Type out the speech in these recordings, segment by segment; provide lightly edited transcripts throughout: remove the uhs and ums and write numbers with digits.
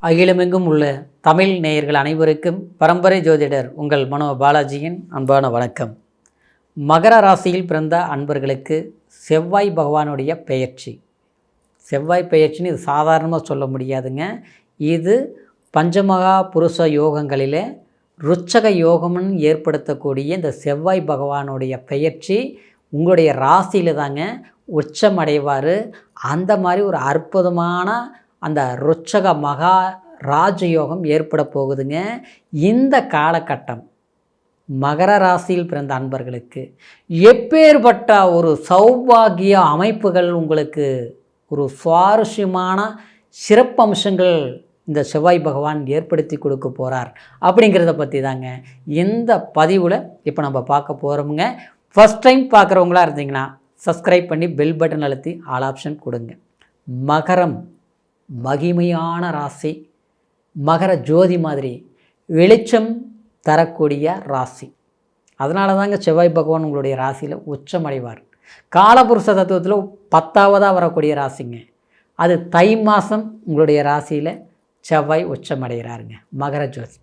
அகிலமெங்கும் உள்ள தமிழ் நேயர்கள் அனைவருக்கும் பரம்பரை ஜோதிடர் உங்கள் மனோ பாலாஜியின் அன்பான வணக்கம். மகர ராசியில் பிறந்த அன்பர்களுக்கு செவ்வாய் பகவானுடைய பெயர்ச்சி. செவ்வாய் பெயர்ச்சின்னு இது சாதாரணமாக சொல்ல முடியாதுங்க. இது பஞ்சமகா புருஷ யோகங்களிலே ருச்சக யோகம்னு ஏற்படுத்தக்கூடிய இந்த செவ்வாய் பகவானுடைய பெயர்ச்சி உங்களுடைய ராசியில் தாங்க உச்சம் அடைவார். அந்த மாதிரி ஒரு அற்புதமான அந்த ருச்சக மகா ராஜயோகம் ஏற்பட போகுதுங்க. இந்த காலகட்டம் மகர ராசியில் பிறந்த அன்பர்களுக்கு எப்பேற்பட்ட ஒரு சௌபாகிய அமைப்புகள், உங்களுக்கு ஒரு சுவாரஸ்யமான சிறப்பம்சங்கள் இந்த செவ்வாய் பகவான் ஏற்படுத்தி கொடுக்க போகிறார் அப்படிங்கிறத பற்றி தாங்க இந்த பதிவில் இப்போ நம்ம பார்க்க போகிறோமுங்க. ஃபஸ்ட் டைம் பார்க்குறவங்களா இருந்தீங்கன்னா சப்ஸ்கிரைப் பண்ணி பெல் பட்டன் அழுத்தி ஆல் ஆப்ஷன் கொடுங்க. மகரம் மகிமையான ராசி, மகர ஜோதி மாதிரி வெளிச்சம் தரக்கூடிய ராசி. அதனால தாங்க செவ்வாய் பகவான் உங்களுடைய ராசியில் உச்சமடைவார். காலபுருஷ தத்துவத்தில் 10ஆவதாக வரக்கூடிய ராசிங்க. அது தை மாதம் உங்களுடைய ராசியில் செவ்வாய் உச்சமடைகிறாருங்க. மகர ஜோதி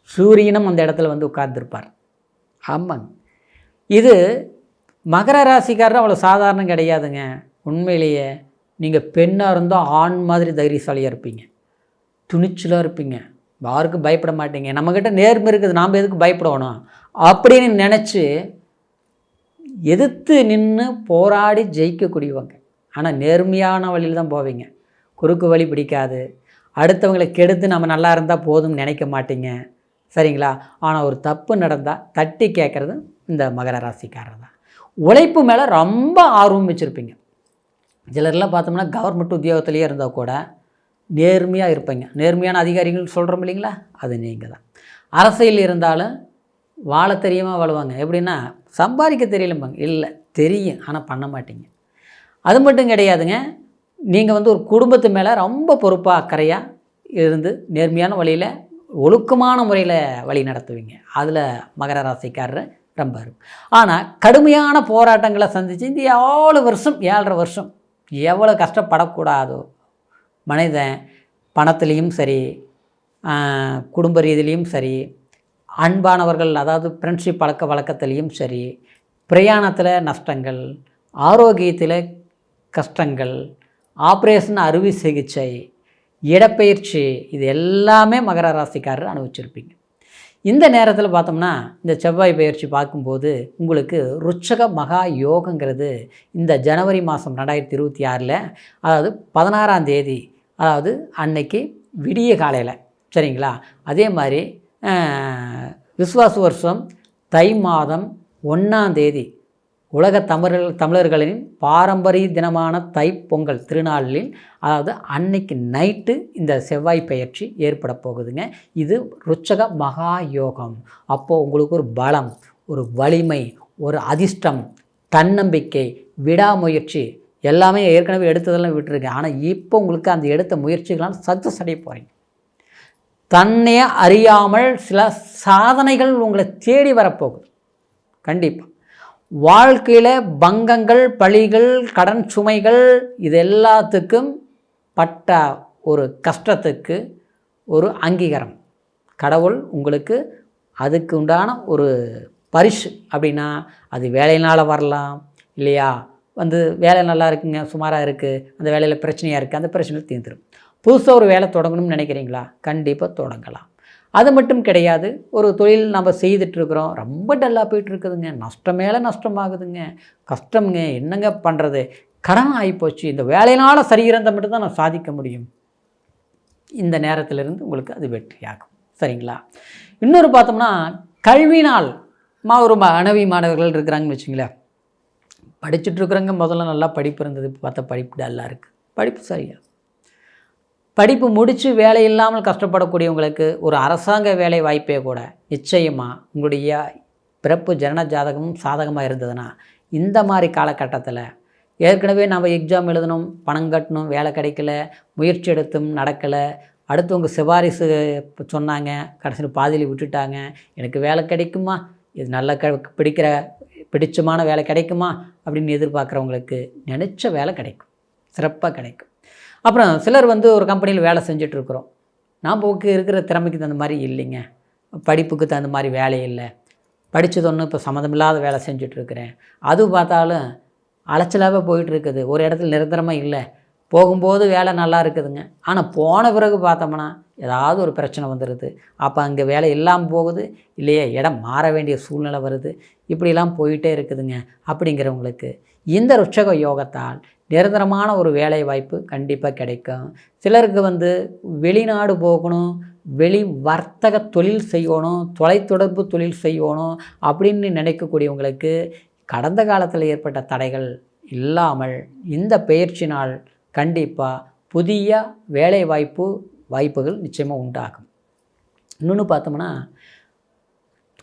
சூரியனும் அந்த இடத்துல வந்து உட்கார்ந்துருப்பார். ஆமாங்க, இது மகர ராசிக்காரர் அவ்வளோ சாதாரணம் கிடையாதுங்க. உண்மையிலேயே நீங்கள் பெண்ணாக இருந்தால் ஆண் மாதிரி தைரியசாலியாக இருப்பீங்க, துணிச்சலாக இருப்பீங்க, யாருக்கும் பயப்பட மாட்டீங்க. நம்மக்கிட்ட நேர்மை இருக்குது, நாம் எதுக்கு பயப்படணும் அப்படின்னு நினச்சி எதிர்த்து நின்று போராடி ஜெயிக்கக்கூடியவங்க. ஆனால் நேர்மையான வழியில் தான் போவீங்க. குறுக்கு வழி பிடிக்காது. அடுத்தவங்களை கெடுத்து நம்ம நல்லா இருந்தால் போதும்னு நினைக்க மாட்டீங்க, சரிங்களா? ஆனால் ஒரு தப்பு நடந்தால் தட்டி கேட்குறது இந்த மகர ராசிக்காரர் தான். உழைப்பு மேலே ரொம்ப ஆர்வம் வச்சுருப்பீங்க. சிலர்லாம் பார்த்தோம்னா கவர்மெண்ட் உத்தியோகத்திலேயே இருந்தால் கூட நேர்மையாக இருப்பீங்க. நேர்மையான அதிகாரிகள் சொல்கிறோம் இல்லைங்களா, அது நீங்கள் தான். அரசியல் இருந்தாலும் வாழ தெரியாமல் வாழுவாங்க. எப்படின்னா சம்பாதிக்க தெரியலம்பாங்க. இல்லை, தெரியும், ஆனால் பண்ண மாட்டீங்க. அது மட்டும் கிடையாதுங்க. நீங்கள் வந்து ஒரு குடும்பத்து மேலே ரொம்ப பொறுப்பாக அக்கறையாக இருந்து நேர்மையான வழியில் ஒழுக்கமான முறையில் வழி நடத்துவீங்க. அதில் மகர ராசிக்காரர் ரொம்ப இருக்கும். ஆனால் கடுமையான போராட்டங்களை சந்தித்து இந்த 7.5 வருஷம் எவ்வளோ கஷ்டப்படக்கூடாதோ மனிதன், பணத்துலேயும் சரி, குடும்ப ரீதியிலையும் சரி, அன்பானவர்கள் அதாவது ஃப்ரெண்ட்ஷிப் பழக்க வழக்கத்துலேயும் சரி, பிரயாணத்தில் நஷ்டங்கள், ஆரோக்கியத்தில் கஷ்டங்கள், ஆப்ரேஷன் அறுவை சிகிச்சை, இடப்பெயர்ச்சி, இது எல்லாமே மகர ராசிக்காரர் அனுபவிச்சிருப்பீங்க. இந்த நேரத்தில் பார்த்தோம்னா இந்த செவ்வாய் பயிற்சி பார்க்கும்போது உங்களுக்கு ருச்சக மகா யோகங்கிறது இந்த ஜனவரி மாதம் 2026 அதாவது 16ஆம் தேதி, அதாவது அன்னைக்கு விடிய காலையில், சரிங்களா? அதே மாதிரி விஸ்வாச வருஷம் தை மாதம் 1ஆம் தேதி உலக தமிழர்களின் பாரம்பரிய தினமான தைப்பொங்கல் திருநாளில், அதாவது அன்னைக்கு நைட்டு இந்த செவ்வாய் பெயர்ச்சி ஏற்பட போகுதுங்க. இது ருச்சக மகா யோகம். அப்போது உங்களுக்கு ஒரு பலம், ஒரு வலிமை, ஒரு அதிர்ஷ்டம், தன்னம்பிக்கை, விடாமுயற்சி எல்லாமே ஏற்கனவே எடுத்ததெல்லாம் விட்டுருக்கேன். ஆனால் இப்போ உங்களுக்கு அந்த எடுத்த முயற்சிகளால் சக்ஸஸ் அடைய போகிறீங்க. தன்னையே அறியாமல் சில சாதனைகள் உங்களை தேடி வரப்போகுது. கண்டிப்பாக வாழ்க்கையில் பங்கங்கள், பழிகள், கடன் சுமைகள், இது எல்லாத்துக்கும் பட்ட ஒரு கஷ்டத்துக்கு ஒரு அங்கீகாரம் கடவுள் உங்களுக்கு அதுக்கு உண்டான ஒரு பரிசு. அப்படின்னா அது வேலையினால் வரலாம் இல்லையா? வந்து வேலை நல்லா இருக்குங்க, சுமாராக இருக்குது, அந்த வேலையில் பிரச்சனையாக இருக்குது, அந்த பிரச்சனையில் தீர்ந்துடும். புதுசாக ஒரு வேலை தொடங்கணும்னு நினைக்கிறீங்களா? கண்டிப்பாக தொடங்கலாம். அது மட்டும் கிடையாது. ஒரு தொழில் நம்ம செய்துட்ருக்குறோம், ரொம்ப டல்லாக போயிட்டுருக்குதுங்க, நஷ்டம் மேலே நஷ்டமாகுதுங்க, கஷ்டம்ங்க, என்னங்க பண்ணுறது, கடன் ஆகிப்போச்சு, இந்த வேலையினால் சரியிருந்தால் மட்டும்தான் நான் சாதிக்க முடியும். இந்த நேரத்திலிருந்து உங்களுக்கு அது வெற்றியாகும், சரிங்களா? இன்னொரு பார்த்தோம்னா கல்வினால் ஒரு மாணவி மாணவர்கள் இருக்கிறாங்கன்னு வச்சுங்களேன். படிச்சுட்ருக்குறவங்க முதல்ல நல்லா படிப்பு இருந்தது, இப்போ பார்த்தா படிப்பு டல்லாக இருக்குது. படிப்பு சரியா படிப்பு முடித்து வேலை இல்லாமல் கஷ்டப்படக்கூடியவங்களுக்கு ஒரு அரசாங்க வேலை வாய்ப்பே கூட நிச்சயமாக உங்களுடைய பிறப்பு ஜனன ஜாதகமும் சாதகமாக இருந்ததுன்னா இந்த மாதிரி காலகட்டத்தில் ஏற்கனவே நம்ம எக்ஸாம் எழுதணும், பணம் கட்டணும், வேலை கிடைக்கல, முயற்சி எடுத்தும் நடக்கலை, அடுத்தவங்க சிபாரிசு சொன்னாங்க, கடைசியில் பாதியில் விட்டுட்டாங்க, எனக்கு வேலை கிடைக்குமா, இது நல்ல பிடிச்சமான வேலை கிடைக்குமா அப்படின்னு எதிர்பார்க்குறவங்களுக்கு நினச்ச வேலை கிடைக்கும், சிறப்பாக கிடைக்கும். அப்புறம் சிலர் வந்து ஒரு கம்பெனியில் வேலை செஞ்சிட்ருக்குறோம், நமக்கு இருக்கிற திறமைக்கு தகுந்த மாதிரி இல்லைங்க, படிப்புக்கு தகுந்த மாதிரி வேலை இல்லை, படித்தது ஒன்று இப்போ சம்மந்தமில்லாத வேலை செஞ்சிட்ருக்கிறேன், அது பார்த்தாலும் அலைச்சலாகவே போயிட்டுருக்குது, ஒரு இடத்துல நிரந்தரமாக இல்லை, போகும்போது வேலை நல்லா இருக்குதுங்க, ஆனால் போன பிறகு பார்த்தோம்னா ஏதாவது ஒரு பிரச்சனை வந்துடுது, அப்போ அங்கே வேலை இல்லாமல் போகுது, இல்லையே இடம் மாற வேண்டிய சூழ்நிலை வருது, இப்படிலாம் போயிட்டே இருக்குதுங்க. அப்படிங்கிறவங்களுக்கு இந்த ருட்சக யோகத்தால் நிரந்தரமான ஒரு வேலை வாய்ப்பு கண்டிப்பாக கிடைக்கும். சிலருக்கு வெளிநாடு போகணும், வெளி வர்த்தக தொழில் செய்யணும், தொலைத்தொடர்பு தொழில் செய்யணும் அப்படின்னு நினைக்கக்கூடியவங்களுக்கு கடந்த காலத்தில் ஏற்பட்ட தடைகள் இல்லாமல் இந்த பயிற்சினால் கண்டிப்பாக புதிய வேலை வாய்ப்புகள் நிச்சயமாக உண்டாகும். இன்னொன்று பார்த்தோம்னா,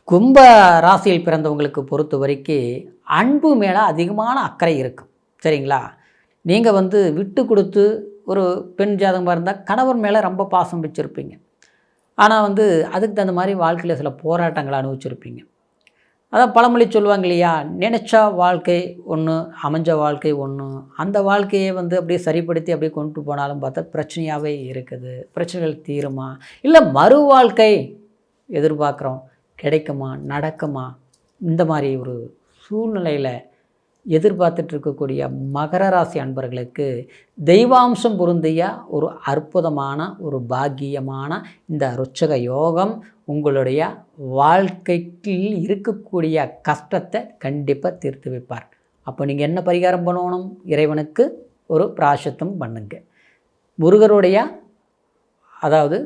கும்ப ராசியில் பிறந்தவங்களுக்கு பொறுத்த வரைக்கும் அன்பு மேலே அதிகமான அக்கறை இருக்கும். சரிங்களா? நீங்கள் விட்டு கொடுத்து ஒரு பெண் ஜாதகமாக இருந்தால் கணவர் மேலே ரொம்ப பாசம் வச்சுருப்பீங்க. ஆனால் அதுக்கு தகுந்த மாதிரி வாழ்க்கையில் சில போராட்டங்களை அனுபவிச்சிருப்பீங்க. அதான் பழமொழி சொல்லுவாங்க இல்லையா, நினச்சா வாழ்க்கை ஒன்று, அமைஞ்ச வாழ்க்கை ஒன்று. அந்த வாழ்க்கையை அப்படியே சரிப்படுத்தி அப்படியே கொண்டு போனாலும் பார்த்தா பிரச்சனையாகவே இருக்குது. பிரச்சனைகள் தீருமா, இல்லை மறு வாழ்க்கை எதிர்பார்க்குறோம், கிடைக்குமா, நடக்குமா, இந்த மாதிரி ஒரு சூழ்நிலையில் எதிர்பார்த்துட்டு இருக்கக்கூடிய மகர ராசி அன்பர்களுக்கு தெய்வாம்சம் பொருந்திய ஒரு அற்புதமான ஒரு பாக்கியமான இந்த ருட்சக யோகம் உங்களுடைய வாழ்க்கைக்கு இருக்கக்கூடிய கஷ்டத்தை கண்டிப்பாக தீர்த்து வைப்பார். அப்போ நீங்கள் என்ன பரிகாரம் பண்ணணும்? இறைவனுக்கு ஒரு பிராயச்சித்தம் பண்ணுங்க. முருகருடைய அதாவது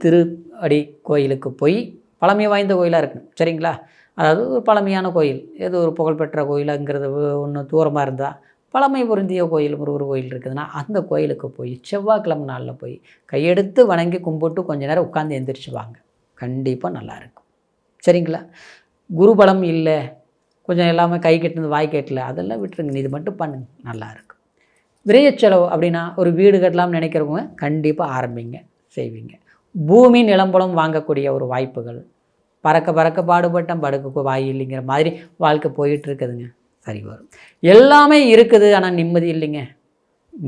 திருஅடி கோயிலுக்கு போய், பழமை வாய்ந்த கோயிலாக இருக்கணும். சரிங்களா? அதாவது ஒரு பழமையான கோயில், ஏதோ ஒரு புகழ்பெற்ற கோயிலுங்கிறது ஒன்று தூரமாக இருந்தால், பழமை பொருந்திய கோயில் முருகர் கோயில் இருக்குதுன்னா அந்த கோயிலுக்கு போய் செவ்வாய்க்கிழமை நாளில் போய் கையெடுத்து வணங்கி கும்பிட்டு கொஞ்ச நேரம் உட்காந்து எந்திரிச்சு வாங்க. கண்டிப்பாக நல்லாயிருக்கும். சரிங்களா? குருபலம் இல்லை, கொஞ்சம் எல்லாமே கை கட்டினது வாய் கட்டல, அதெல்லாம் விட்டுருங்க, இது மட்டும் பண்ணுங்க, நல்லாயிருக்கும். விரைய செலவு அப்படின்னா ஒரு வீடு கட்டலாம்னு நினைக்கிறவங்க கண்டிப்பாக ஆரம்பிங்க, செய்வீங்க. பூமி நிலம்பலம் வாங்கக்கூடிய ஒரு வாய்ப்புகள், பறக்க பாடுபட்டேன் படுக்க வாய் இல்லைங்கிற மாதிரி வாழ்க்கை போயிட்டுருக்குதுங்க, சரி வரும். எல்லாமே இருக்குது, ஆனால் நிம்மதி இல்லைங்க.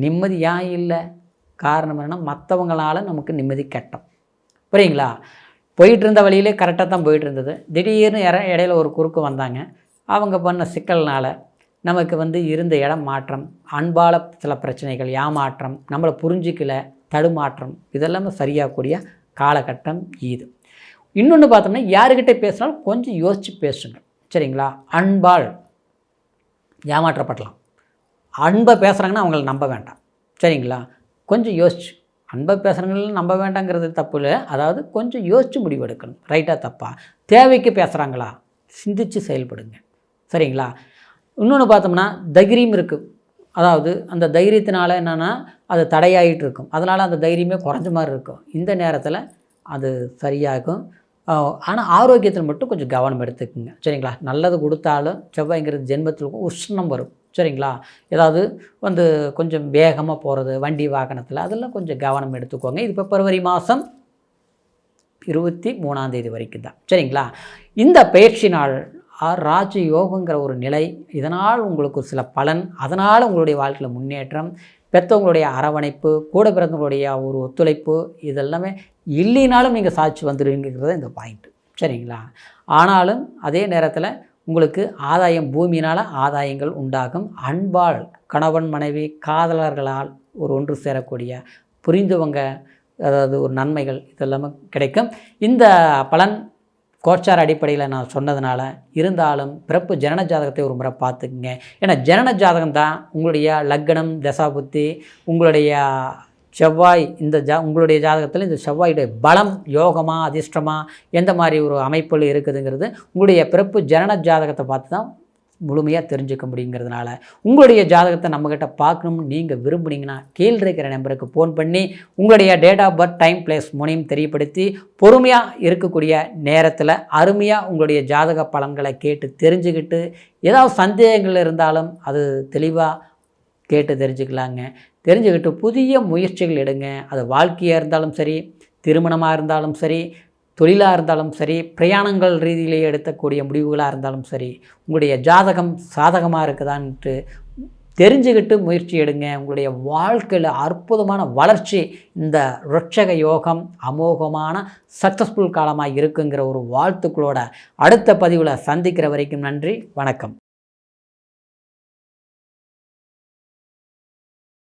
நிம்மதி ஏன் இல்லை? காரணம் என்னென்னா, மற்றவங்களால் நமக்கு நிம்மதி கெட்டோம். புரியுங்களா? போயிட்டு இருந்த வழியிலே கரெக்டாக தான் போயிட்டு இருந்தது, திடீர்னு இடையில ஒரு குறுக்கு வந்தாங்க, அவங்க பண்ண சிக்கல்னால் நமக்கு இருந்த இடம் மாற்றம், அன்பால் சில பிரச்சனைகள், ஏமாற்றம், நம்மளை புரிஞ்சிக்கல, தடுமாற்றம், இதெல்லாமே சரியாகக்கூடிய காலகட்டம் இது. இன்னொன்று பார்த்தோம்னா, யாருக்கிட்டே பேசினாலும் கொஞ்சம் யோசித்து பேசுங்க. சரிங்களா? அன்பால் ஏமாற்றப்படலாம். அன்பை பேசுகிறாங்கன்னா அவங்கள நம்ப வேண்டாம். சரிங்களா? கொஞ்சம் யோசிச்சு, அன்பை பேசுகிறவங்களும் நம்ப வேண்டாங்கிறது தப்பு இல்லை, அதாவது கொஞ்சம் யோசித்து முடிவெடுக்கணும், ரைட்டாக தப்பா, தேவைக்கு பேசுகிறாங்களா, சிந்தித்து செயல்படுங்க. சரிங்களா? இன்னொன்று பார்த்தோம்னா, தைரியம் இருக்குது, அதாவது அந்த தைரியத்தினால என்னென்னா அது தடையாகிட்டு இருக்கும், அதனால் அந்த தைரியமே குறைஞ்ச மாதிரி இருக்கும். இந்த நேரத்தில் அது சரியாகும். ஆனால் ஆரோக்கியத்தில் மட்டும் கொஞ்சம் கவனம் எடுத்துக்குங்க. சரிங்களா? நல்லது கொடுத்தாலும் செவ்வாய்ங்கிறது ஜென்மத்தில் உஷ்ணம் வரும். சரிங்களா? ஏதாவது கொஞ்சம் வேகமாக போகிறது வண்டி வாகனத்தில், அதெல்லாம் கொஞ்சம் கவனம் எடுத்துக்கோங்க. இது பிப்ரவரி மாதம் 23 வரைக்கும் தான். சரிங்களா? இந்த பயிற்சி நாள் ராஜ யோகங்கிற ஒரு நிலை, இதனால் உங்களுக்கு சில பலன், அதனால் உங்களுடைய வாழ்க்கையில் முன்னேற்றம், பெற்றவங்களுடைய அரவணைப்பு, கூட பிறந்தவங்களுடைய ஒரு ஒத்துழைப்பு, இதெல்லாமே இல்லைனாலும் நீங்கள் சாட்சி வந்துடுவீங்கிறது இந்த பாயிண்ட்டு. சரிங்களா? ஆனாலும் அதே நேரத்தில் உங்களுக்கு ஆதாயம், பூமியினால் ஆதாயங்கள் உண்டாகும். அன்பால் கணவன் மனைவி காதலர்களால் ஒரு ஒன்று சேரக்கூடிய புரிந்தவங்க, அதாவது ஒரு நன்மைகள், இதெல்லாமே கிடைக்கும். இந்த பலன் கோச்சார அடிப்படையில் நான் சொன்னதுனால, இருந்தாலும் பிறப்பு ஜனன ஜாதகத்தை ஒரு முறை பார்த்துக்குங்க. ஏன்னா ஜனன ஜாதகம் தான் உங்களுடைய லக்னம், தசாபுத்தி, உங்களுடைய செவ்வாய், உங்களுடைய ஜாதகத்தில் இந்த செவ்வாயுடைய பலம், யோகமாக அதிர்ஷ்டமாக எந்த மாதிரி ஒரு அமைப்பில் இருக்குதுங்கிறது உங்களுடைய பிறப்பு ஜனன ஜாதகத்தை பார்த்து தான் முழுமையாக தெரிஞ்சுக்க முடியுங்கிறதுனால, உங்களுடைய ஜாதகத்தை நம்மக்கிட்ட பார்க்கணும்னு நீங்கள் விரும்புனீங்கன்னா கீழே இருக்கிற நம்பருக்கு ஃபோன் பண்ணி உங்களுடைய date of birth, time, place மூணையும் தெரியப்படுத்தி பொறுமையாக இருக்கக்கூடிய நேரத்தில் அருமையாக உங்களுடைய ஜாதக பலன்களை கேட்டு தெரிஞ்சுக்கிட்டு, ஏதாவது சந்தேகங்கள் இருந்தாலும் அது தெளிவாக கேட்டு தெரிஞ்சுக்கலாங்க. தெரிஞ்சுக்கிட்டு புதிய முயற்சிகள் எடுங்க. அது வாழ்க்கையாக இருந்தாலும் சரி, திருமணமாக இருந்தாலும் சரி, தொழிலாக இருந்தாலும் சரி, பிரயாணங்கள் ரீதியிலே எடுக்கக்கூடிய முடிவுகளாக இருந்தாலும் சரி, உங்களுடைய ஜாதகம் சாதகமாக இருக்குதான்ட்டு தெரிஞ்சுக்கிட்டு முயற்சி எடுங்க. உங்களுடைய வாழ்க்கையில் அற்புதமான வளர்ச்சி இந்த ருட்சக யோகம் அமோகமான சக்ஸஸ்ஃபுல் காலமாக இருக்குங்கிற ஒரு வாழ்த்துக்களோட அடுத்த பதிவில் சந்திக்கிற வரைக்கும் நன்றி, வணக்கம்.